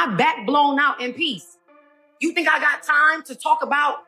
my back blown out in peace. You think I got time to talk about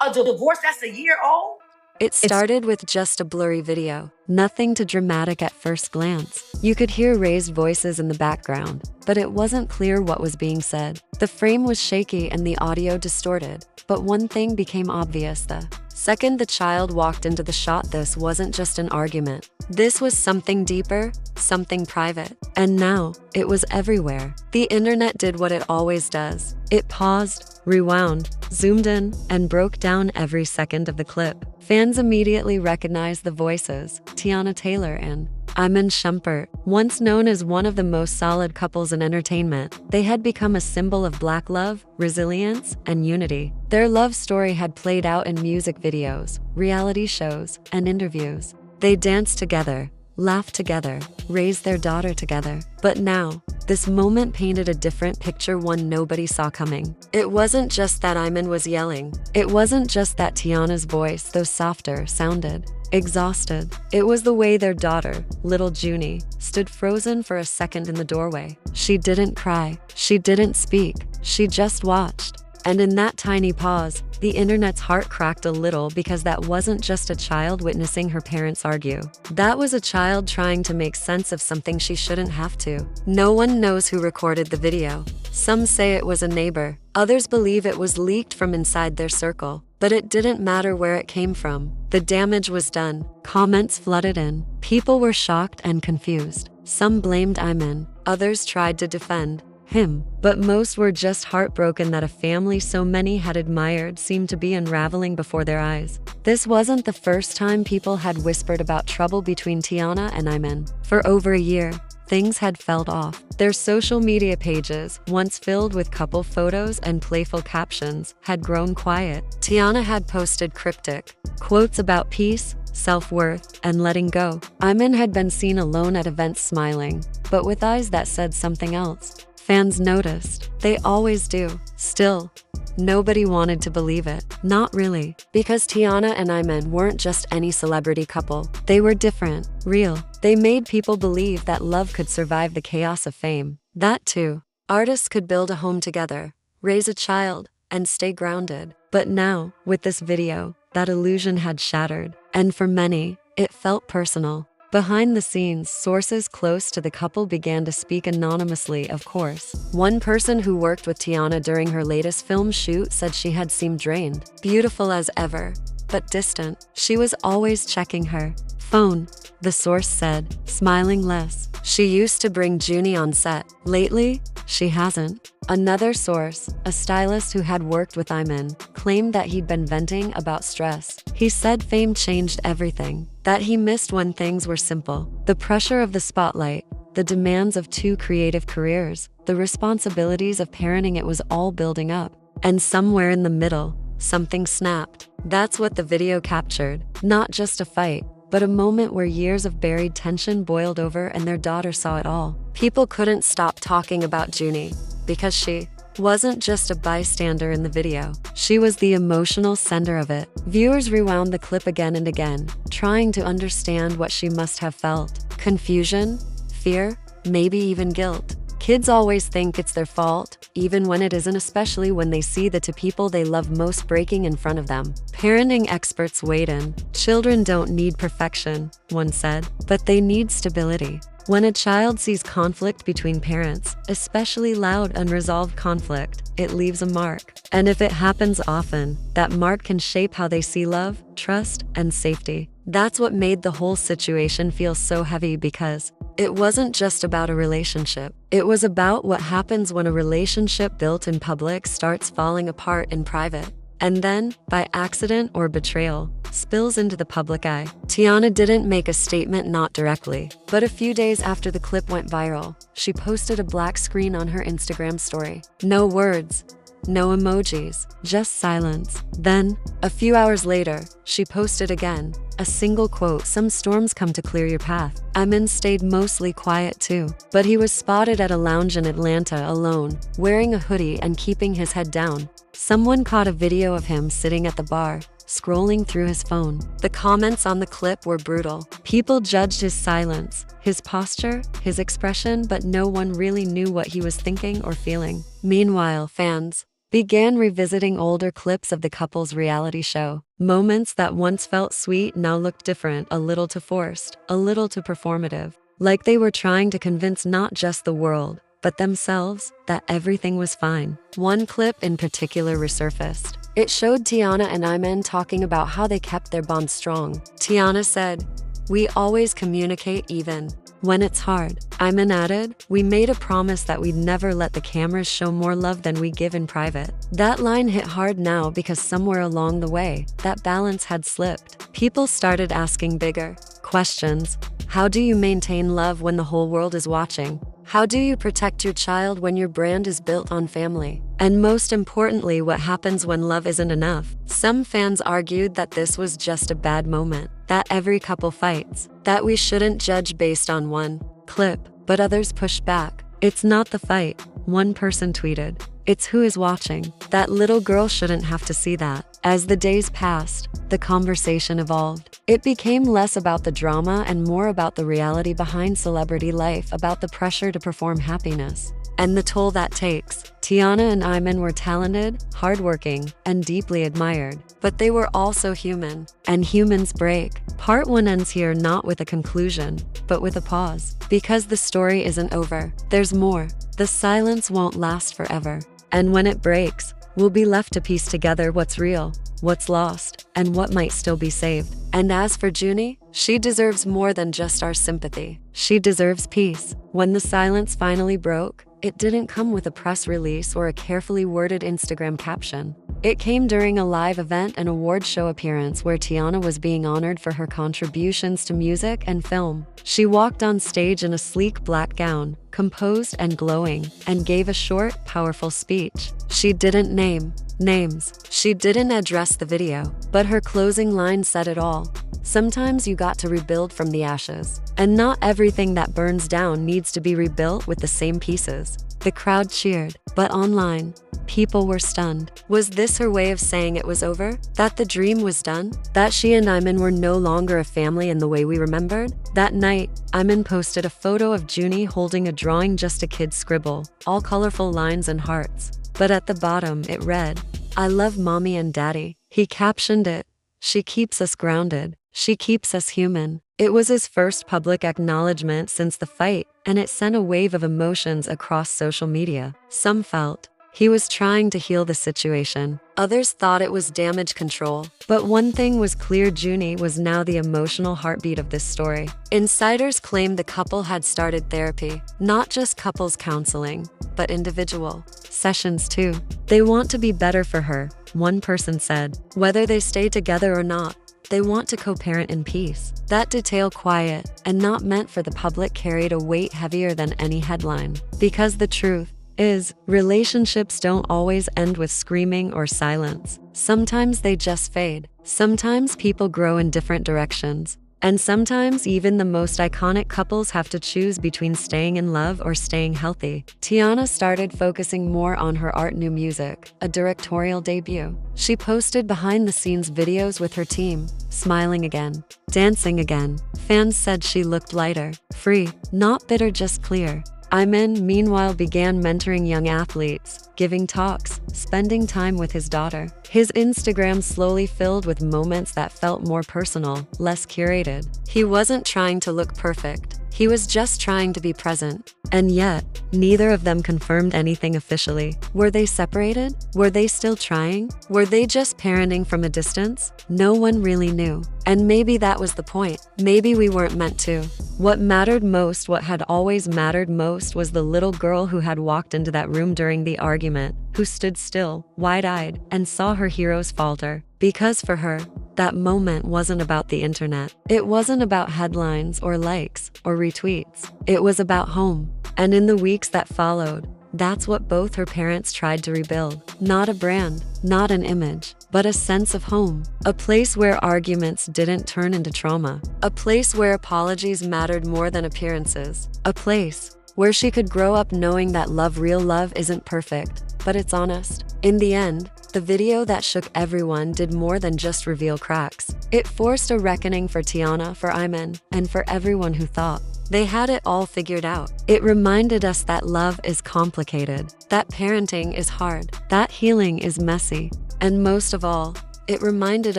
a divorce that's a year old? It started with just a blurry video, nothing too dramatic at first glance. You could hear raised voices in the background, but it wasn't clear what was being said. The frame was shaky and the audio distorted, but one thing became obvious the second the child walked into the shot. This wasn't just an argument. This was something deeper, something private. And now, it was everywhere. The internet did what it always does. It paused, rewound, zoomed in, and broke down every second of the clip. Fans immediately recognized the voices, Teyana Taylor and Iman Shumpert. Once known as one of the most solid couples in entertainment, they had become a symbol of Black love, resilience, and unity. Their love story had played out in music videos, reality shows, and interviews. They danced together, laughed together, raised their daughter together. But now, this moment painted a different picture, one nobody saw coming. It wasn't just that Iman was yelling. It wasn't just that Teyana's voice, though softer, sounded exhausted. It was the way their daughter, little Junie, stood frozen for a second in the doorway. She didn't cry. She didn't speak. She just watched. And in that tiny pause, the internet's heart cracked a little, because that wasn't just a child witnessing her parents argue. That was a child trying to make sense of something she shouldn't have to. No one knows who recorded the video. Some say it was a neighbor. Others believe it was leaked from inside their circle. But it didn't matter where it came from. The damage was done. Comments flooded in. People were shocked and confused. Some blamed Iman. Others tried to defend him, but most were just heartbroken that a family so many had admired seemed to be unraveling before their eyes. This wasn't the first time people had whispered about trouble between Teyana and Iman. For over a year, things had felt off. Their social media pages, once filled with couple photos and playful captions, had grown quiet. Teyana had posted cryptic quotes about peace, self-worth, and letting go. Iman had been seen alone at events smiling, but with eyes that said something else. Fans noticed. They always do. Still, nobody wanted to believe it. Not really. Because Teyana and Iman weren't just any celebrity couple. They were different, real. They made people believe that love could survive the chaos of fame. That too. Artists could build a home together, raise a child, and stay grounded. But now, with this video, that illusion had shattered. And for many, it felt personal. Behind the scenes, sources close to the couple began to speak anonymously, of course. One person who worked with Teyana during her latest film shoot said she had seemed drained, beautiful as ever, but distant. She was always checking her phone, the source said, smiling less. She used to bring Junie on set. Lately, she hasn't. Another source, a stylist who had worked with Iman, claimed that he'd been venting about stress. He said fame changed everything, that he missed when things were simple. The pressure of the spotlight, the demands of two creative careers, the responsibilities of parenting, it was all building up. And somewhere in the middle, something snapped. That's what the video captured. Not just a fight, but a moment where years of buried tension boiled over and their daughter saw it all. People couldn't stop talking about Junie, because she wasn't just a bystander in the video. She was the emotional center of it. Viewers rewound the clip again and again, trying to understand what she must have felt. Confusion, fear, maybe even guilt. Kids always think it's their fault, even when it isn't, especially when they see the two people they love most breaking in front of them. Parenting experts weighed in. Children don't need perfection, one said, but they need stability. When a child sees conflict between parents, especially loud, unresolved conflict, it leaves a mark. And if it happens often, that mark can shape how they see love, trust, and safety. That's what made the whole situation feel so heavy, because it wasn't just about a relationship. It was about what happens when a relationship built in public starts falling apart in private. And then, by accident or betrayal, spills into the public eye. Teyana didn't make a statement, not directly, but a few days after the clip went viral, she posted a black screen on her Instagram story. No words, no emojis, just silence. Then, a few hours later, she posted again, a single quote: "Some storms come to clear your path." Iman stayed mostly quiet too, but he was spotted at a lounge in Atlanta alone, wearing a hoodie and keeping his head down. Someone caught a video of him sitting at the bar, scrolling through his phone. The comments on the clip were brutal. People judged his silence, his posture, his expression, but no one really knew what he was thinking or feeling. Meanwhile, fans began revisiting older clips of the couple's reality show. Moments that once felt sweet now looked different, a little too forced, a little too performative. Like they were trying to convince not just the world, but themselves, that everything was fine. One clip in particular resurfaced. It showed Teyana and Iman talking about how they kept their bond strong. Teyana said, "We always communicate even when it's hard." Iman added, "We made a promise that we'd never let the cameras show more love than we give in private." That line hit hard now because somewhere along the way, that balance had slipped. People started asking bigger questions. How do you maintain love when the whole world is watching? How do you protect your child when your brand is built on family? And most importantly, what happens when love isn't enough? Some fans argued that this was just a bad moment, that every couple fights, that we shouldn't judge based on one clip, but others pushed back. It's not the fight, one person tweeted. It's who is watching. That little girl shouldn't have to see that. As the days passed, the conversation evolved. It became less about the drama and more about the reality behind celebrity life, about the pressure to perform happiness and the toll that takes. Teyana and Iman were talented, hardworking, and deeply admired, but they were also human, and humans break. Part 1 ends here, not with a conclusion, but with a pause. Because the story isn't over, there's more. The silence won't last forever, and when it breaks, we'll be left to piece together what's real, what's lost, and what might still be saved. And as for Junie, she deserves more than just our sympathy. She deserves peace. When the silence finally broke, it didn't come with a press release or a carefully worded Instagram caption. It came during a live event and award show appearance where Teyana was being honored for her contributions to music and film. She walked on stage in a sleek black gown, composed and glowing, and gave a short, powerful speech. She didn't name names. She didn't address the video, but her closing line said it all. Sometimes you got to rebuild from the ashes, and not everything that burns down needs to be rebuilt with the same pieces. The crowd cheered, but online, people were stunned. Was this her way of saying it was over? That the dream was done? That she and Iman were no longer a family in the way we remembered? That night, Iman posted a photo of Junie holding a drawing, just a kid's scribble, all colorful lines and hearts. But at the bottom it read, "I love mommy and daddy." He captioned it, "She keeps us grounded. She keeps us human." It was his first public acknowledgement since the fight, and it sent a wave of emotions across social media. Some felt he was trying to heal the situation. Others thought it was damage control. But one thing was clear, Junie was now the emotional heartbeat of this story. Insiders claimed the couple had started therapy, not just couples counseling, but individual sessions too. They want to be better for her, one person said. Whether they stay together or not, they want to co-parent in peace. That detail, quiet and not meant for the public, carried a weight heavier than any headline. Because the truth is, relationships don't always end with screaming or silence. Sometimes they just fade. Sometimes people grow in different directions. And sometimes even the most iconic couples have to choose between staying in love or staying healthy. Teyana started focusing more on her art, new music, a directorial debut. She posted behind-the-scenes videos with her team, smiling again, dancing again. Fans said she looked lighter, free, not bitter, just clear. Iman, meanwhile, began mentoring young athletes, giving talks, spending time with his daughter. His Instagram slowly filled with moments that felt more personal, less curated. He wasn't trying to look perfect. He was just trying to be present. And yet, neither of them confirmed anything officially. Were they separated? Were they still trying? Were they just parenting from a distance? No one really knew. And maybe that was the point. Maybe we weren't meant to. What mattered most, what had always mattered most, was the little girl who had walked into that room during the argument, who stood still, wide-eyed, and saw her heroes falter. Because for her, that moment wasn't about the internet. It wasn't about headlines or likes or retweets. It was about home. And in the weeks that followed, that's what both her parents tried to rebuild. Not a brand, not an image, but a sense of home. A place where arguments didn't turn into trauma. A place where apologies mattered more than appearances. A place where she could grow up knowing that love, real love, isn't perfect, but it's honest. In the end, the video that shook everyone did more than just reveal cracks. It forced a reckoning for Teyana, for Iman, and for everyone who thought they had it all figured out. It reminded us that love is complicated, that parenting is hard, that healing is messy, and most of all, it reminded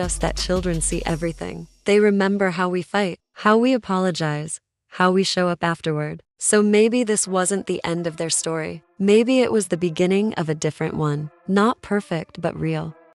us that children see everything. They remember how we fight, how we apologize, how we show up afterward. So maybe this wasn't the end of their story. Maybe it was the beginning of a different one. Not perfect, but real.